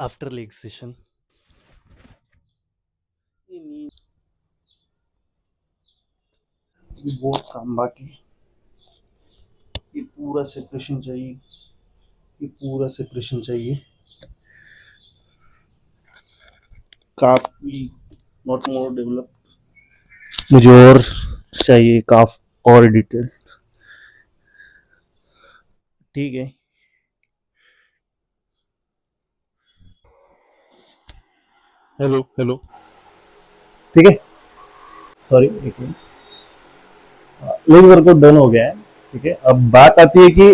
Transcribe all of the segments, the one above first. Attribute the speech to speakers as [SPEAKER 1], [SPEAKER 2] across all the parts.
[SPEAKER 1] After leg session. बहुत काम बाकी, ये पूरा सेपरेशन चाहिए, ये पूरा सेपरेशन चाहिए, काफी नॉट मोर डेवलप, मुझे और चाहिए काफ और डिटेल। ठीक है, हेलो हेलो, ठीक है, सॉरी एक मिनट, लेग वर्कआउट डन हो गया है। ठीक है, अब बात आती है कि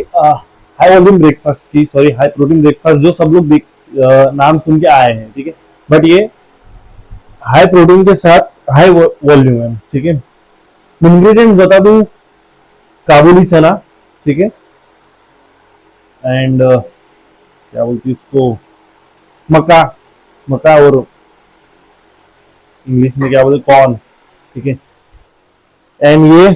[SPEAKER 1] हाई वॉल्यूम ब्रेकफास्ट की, सॉरी हाई प्रोटीन ब्रेकफास्ट जो सब लोग नाम सुन के आए हैं। ठीक है, बट ये हाई प्रोटीन के साथ हाई वॉल्यूम है। ठीक है, इंग्रेडिएंट्स बता दूं, काबुली चना, ठीक है, एंड क्या बोलती है उसको, मक्का, मक्का और इंग्लिश में क्या बोलते, कॉर्न। ठीक है, एंड ये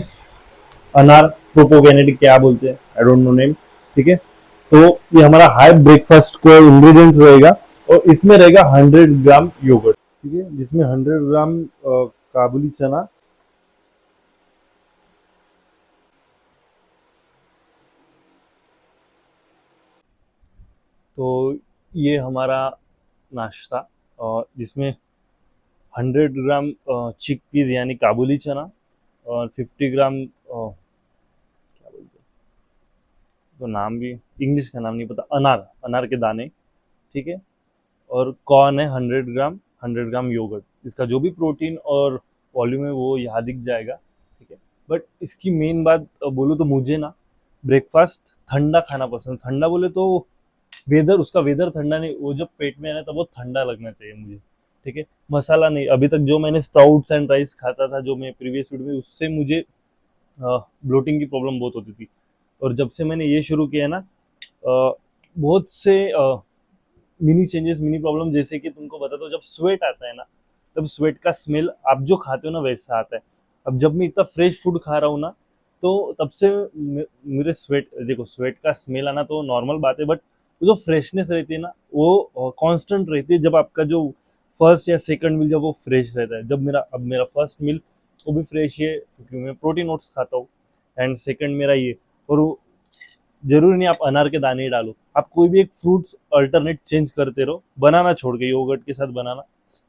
[SPEAKER 1] अनार, प्रोपोगेनेटिक क्या बोलते हैं, आई डोंट नो नेम। ठीक है, तो ये हमारा हाई ब्रेकफास्ट को इंग्रेडिएंट्स रहेगा, और इसमें रहेगा 100 ग्राम योगर्ट। ठीक है, जिसमें 100 ग्राम काबुली चना, तो ये हमारा नाश्ता, और जिसमें 100 ग्राम चिक पीस यानी काबुली चना, और 50 ग्राम क्या बोलते हैं, तो नाम भी इंग्लिश का नाम नहीं पता, अनार, अनार के दाने। ठीक है, और कॉर्न है 100 ग्राम, 100 ग्राम योगर्ट। इसका जो भी प्रोटीन और वॉल्यूम है वो यहाँ दिख जाएगा। ठीक है, बट इसकी मेन बात बोलूँ तो मुझे ना ब्रेकफास्ट ठंडा खाना पसंद। ठंडा बोले तो वेदर, उसका वेदर ठंडा नहीं, वो जब पेट में आना तब वो ठंडा लगना चाहिए मुझे। ठीक है, मसाला नहीं। अभी तक जो मैंने स्प्राउट्स एंड राइस खाता था, जो मैं प्रीवियस वीडियो में, उससे मुझे ब्लोटिंग की प्रॉब्लम बहुत होती थी। और जब से मैंने ये शुरू किया ना, बहुत से मिनी चेंजेस, मिनी प्रॉब्लम, जैसे कि तुमको बता दो, जब स्वेट आता है ना, तब स्वेट का स्मेल आप जो खाते हो ना वैसा आता है। अब जब मैं इतना फ्रेश फूड खा रहा हूँ ना, तो तब से मेरे स्वेट, देखो स्वेट का स्मेल आना तो नॉर्मल बात है, बट जो फ्रेशनेस रहती है ना वो कांस्टेंट रहती है। जब आपका जो फर्स्ट या सेकंड मील जब वो फ्रेश रहता है, जब मेरा फर्स्ट मील वो भी फ्रेश है क्योंकि मैं प्रोटीन ओट्स खाता हूँ, एंड सेकंड मेरा ये। और जरूरी नहीं आप अनार के दाने ही डालो, आप कोई भी एक फ्रूट्स अल्टरनेट चेंज करते रहो, बनाना छोड़ के, योगर्ट के साथ बनाना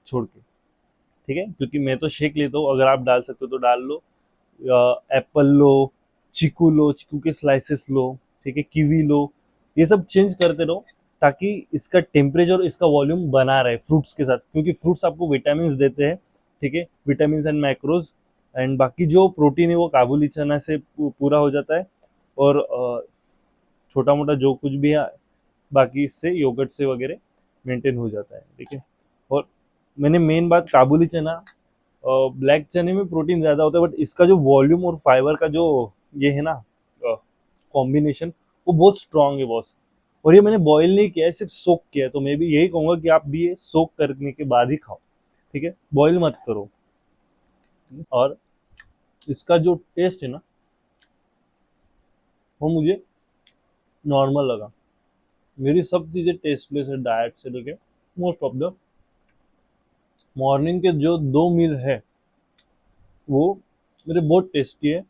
[SPEAKER 1] छोड़ के। ठीक है, क्योंकि मैं तो शेक लेता हूँ, अगर आप डाल सकते हो तो डाल लो। एप्पल लो, चीकू लो, चीकू के स्लाइसेस लो, ठीक है, कीवी लो, ये सब चेंज करते रहो, ताकि इसका टेम्परेचर, इसका वॉल्यूम बना रहे फ्रूट्स के साथ, क्योंकि फ्रूट्स आपको विटामिन देते हैं। ठीक है, विटामिन एंड मैक्रोज, एंड बाकी जो प्रोटीन है वो काबुली चना से पूरा हो जाता है। और छोटा मोटा जो कुछ भी है बाकी इससे योगर्ट से वगैरह मेंटेन हो जाता है। ठीक है, और मैंने मेन बात, काबुली चना, ब्लैक चने में प्रोटीन ज़्यादा होता है, बट इसका जो वॉल्यूम और फाइबर का जो ये है ना कॉम्बिनेशन, वो बहुत स्ट्रांग है बॉस। और ये मैंने बॉईल नहीं किया है, सिर्फ सोक किया है, तो मैं भी यही कहूँगा कि आप भी ये सोक करने के बाद ही खाओ। ठीक है, बॉईल मत करो। और इसका जो टेस्ट है ना, वो मुझे नॉर्मल लगा। मेरी सब चीज़ें टेस्टलेस है, डाइट से लेके मोस्ट ऑफ द मॉर्निंग के जो 2 मील है वो मेरे बहुत टेस्टी है।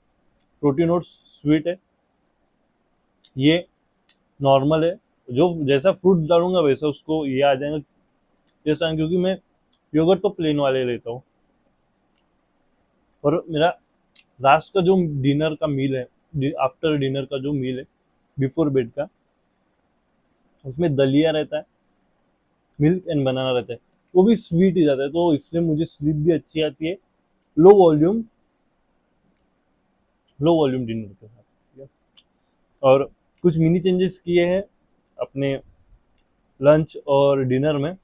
[SPEAKER 1] प्रोटीन और स्वीट है, ये नॉर्मल है। जो जैसा फ्रूट डालूंगा वैसा उसको ये आ जाएगा जैसा, क्योंकि मैं योगर्ट तो प्लेन वाले लेता हूँ। और मेरा लास्ट का जो डिनर का मील है, आफ्टर डिनर का जो मील है, बिफोर बेड का, उसमें दलिया रहता है, मिल्क एंड बनाना रहता है, वो भी स्वीट ही जाता है, तो इसलिए मुझे स्लीप भी अच्छी आती है। Low volume, low volume dinner के साथ। ठीक है? और कुछ मिनी चेंजेस किए हैं अपने लंच और डिनर में,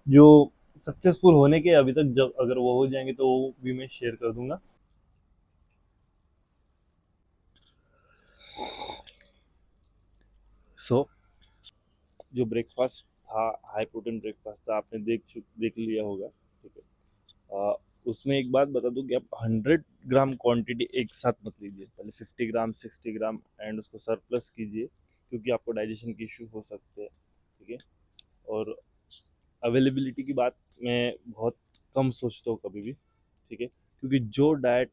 [SPEAKER 1] जो सक्सेसफुल होने के अभी तक, जब अगर वो हो जाएंगे तो वो भी मैं शेयर कर दूंगा। सो जो ब्रेकफास्ट था, हाई प्रोटीन ब्रेकफास्ट था, आपने देख लिया होगा। ठीक है, उसमें एक बात बता दूं कि आप 100 ग्राम क्वांटिटी एक साथ मत लीजिए, पहले 50 ग्राम, 60 ग्राम, एंड उसको सरप्लस कीजिए, क्योंकि आपको डाइजेशन के इशू हो सकते हैं। ठीक है, और अवेलेबिलिटी की बात मैं बहुत कम सोचता हूँ कभी भी, ठीक है, क्योंकि जो डाइट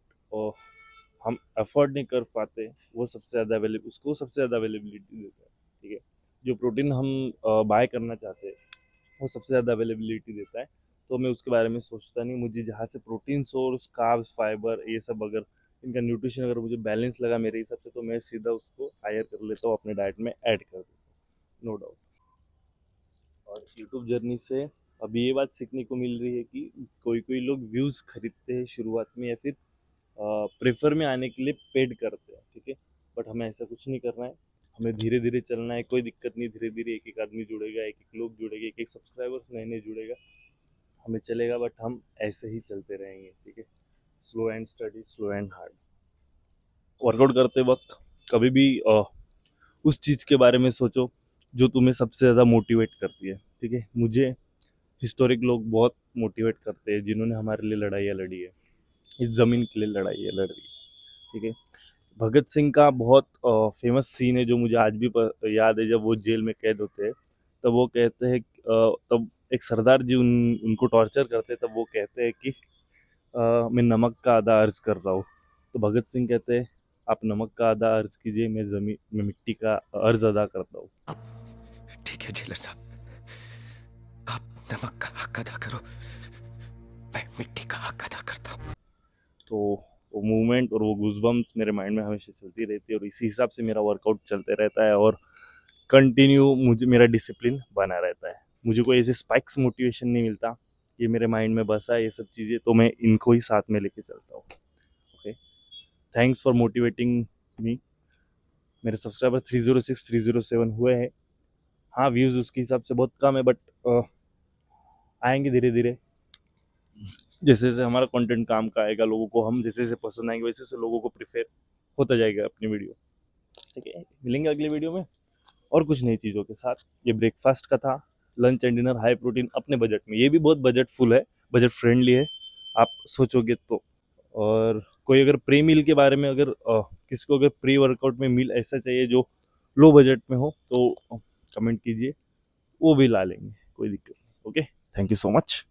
[SPEAKER 1] हम अफोर्ड नहीं कर पाते वो सबसे ज़्यादा अवेलेबल उसको सबसे ज़्यादा अवेलेबिलिटी देता है, ठीक है। जो प्रोटीन हम बाय करना चाहते हैं वो सबसे ज़्यादा अवेलेबिलिटी देता है, तो मैं उसके बारे में सोचता नहीं। मुझे जहाँ से प्रोटीन सोर्स, कार्ब्स, फाइबर, ये सब अगर इनका न्यूट्रिशन अगर मुझे बैलेंस लगा मेरे हिसाब से, तो मैं सीधा उसको हायर कर लेता हूँ, अपने डाइट में ऐड कर देता हूँ, नो डाउट। और यूट्यूब जर्नी से अभी ये बात सीखने को मिल रही है कि कोई कोई लोग व्यूज़ खरीदते हैं शुरुआत में, या फिर प्रेफर में आने के लिए पेड करते हैं, ठीक है। बट हमें ऐसा कुछ नहीं करना है, हमें धीरे धीरे चलना है, कोई दिक्कत नहीं, धीरे धीरे एक एक आदमी जुड़ेगा, एक एक लोग जुड़ेगा, एक एक सब्सक्राइबर्स नए नए जुड़ेगा, हमें चलेगा, बट हम ऐसे ही चलते रहेंगे, ठीक है। Slow and study, slow and hard. Workout करते वक्त कभी भी उस चीज़ के बारे में सोचो जो तुम्हें सबसे ज़्यादा मोटिवेट करती है, ठीक है। मुझे हिस्टोरिक लोग बहुत मोटिवेट करते हैं, जिन्होंने हमारे लिए लड़ाइयाँ लड़ी है, इस ज़मीन के लिए लड़ाइयाँ लड़ रही है, ठीक है। भगत सिंह का बहुत फेमस सीन है जो मुझे आज भी याद है, जब वो जेल में कैद होते हैं, तब वो कहते हैं तब एक सरदार जी उनको टॉर्चर करते हैं, तब वो कहते हैं कि मैं नमक का आधा अर्ज कर रहा हूँ। तो भगत सिंह कहते हैं आप नमक का आधा अर्ज कीजिए, मैं मिट्टी का अर्ज अदा करता हूँ।
[SPEAKER 2] ठीक है जेलर साहब, आप नमक का हक अदा करो, मैं मिट्टी का हक अदा करता हूँ।
[SPEAKER 1] तो वो मूवमेंट और वो गूजबम्स मेरे माइंड में हमेशा चलती रहती है, और इसी हिसाब से मेरा वर्कआउट चलते रहता है, और कंटिन्यू मुझे मेरा डिसिप्लिन बना रहता है। मुझे कोई ऐसे स्पाइक्स मोटिवेशन नहीं मिलता, ये मेरे माइंड में बसा है ये सब चीज़ें, तो मैं इनको ही साथ में लेके चलता हूँ। Okay, thanks for motivating me. मेरे सब्सक्राइबर 306 307 हुए हैं। हाँ, व्यूज़ उसके हिसाब से बहुत कम है, बट आएंगे धीरे धीरे, जैसे जैसे हमारा कंटेंट काम का आएगा, लोगों को हम जैसे जैसे पसंद आएंगे, वैसे वैसे लोगों को प्रिफेर होता जाएगा अपनी वीडियो, ठीक है। मिलेंगे अगली वीडियो में और कुछ नई चीज़ों के साथ। ये ब्रेकफास्ट का था, lunch and dinner high protein अपने बजट में, ये भी बहुत बजट फुल है, बजट फ्रेंडली है आप सोचोगे तो। और कोई अगर प्री मील के बारे में, अगर किसी को अगर प्री वर्कआउट में मील ऐसा चाहिए जो लो बजट में हो, तो कमेंट कीजिए, वो भी ला लेंगे, कोई दिक्कत नहीं। Okay, thank you so much.